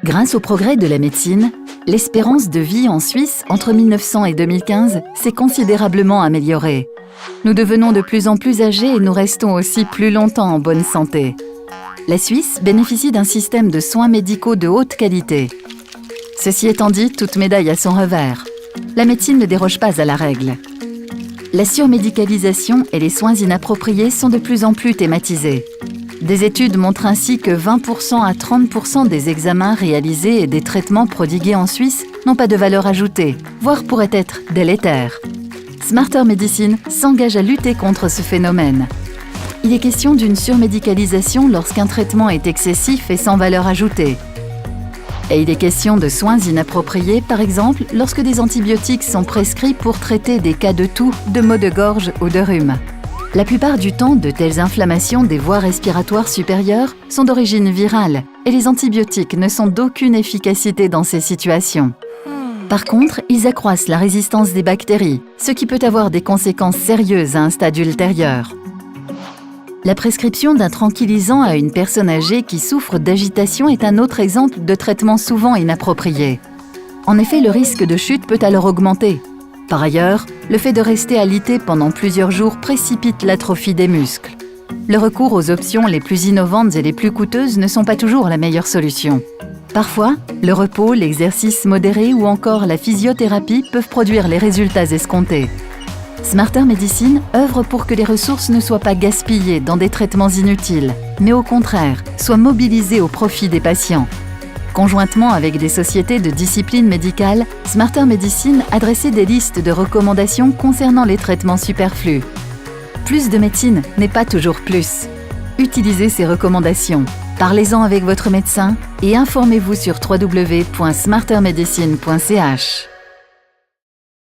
Grâce au progrès de la médecine, l'espérance de vie en Suisse entre 1900 et 2015 s'est considérablement améliorée. Nous devenons de plus en plus âgés et nous restons aussi plus longtemps en bonne santé. La Suisse bénéficie d'un système de soins médicaux de haute qualité. Ceci étant dit, toute médaille a son revers. La médecine ne déroge pas à la règle. La surmédicalisation et les soins inappropriés sont de plus en plus thématisés. Des études montrent ainsi que 20% à 30% des examens réalisés et des traitements prodigués en Suisse n'ont pas de valeur ajoutée, voire pourraient être délétères. Smarter Medicine s'engage à lutter contre ce phénomène. Il est question d'une surmédicalisation lorsqu'un traitement est excessif et sans valeur ajoutée. Et il est question de soins inappropriés, par exemple, lorsque des antibiotiques sont prescrits pour traiter des cas de toux, de maux de gorge ou de rhume. La plupart du temps, de telles inflammations des voies respiratoires supérieures sont d'origine virale et les antibiotiques ne sont d'aucune efficacité dans ces situations. Par contre, ils accroissent la résistance des bactéries, ce qui peut avoir des conséquences sérieuses à un stade ultérieur. La prescription d'un tranquillisant à une personne âgée qui souffre d'agitation est un autre exemple de traitement souvent inapproprié. En effet, le risque de chute peut alors augmenter. Par ailleurs, le fait de rester alité pendant plusieurs jours précipite l'atrophie des muscles. Le recours aux options les plus innovantes et les plus coûteuses ne sont pas toujours la meilleure solution. Parfois, le repos, l'exercice modéré ou encore la physiothérapie peuvent produire les résultats escomptés. Smarter Medicine œuvre pour que les ressources ne soient pas gaspillées dans des traitements inutiles, mais au contraire, soient mobilisées au profit des patients. Conjointement avec des sociétés de discipline médicale, Smarter Medicine a dressé des listes de recommandations concernant les traitements superflus. Plus de médecine n'est pas toujours plus. Utilisez ces recommandations, parlez-en avec votre médecin et informez-vous sur www.smartermedicine.ch.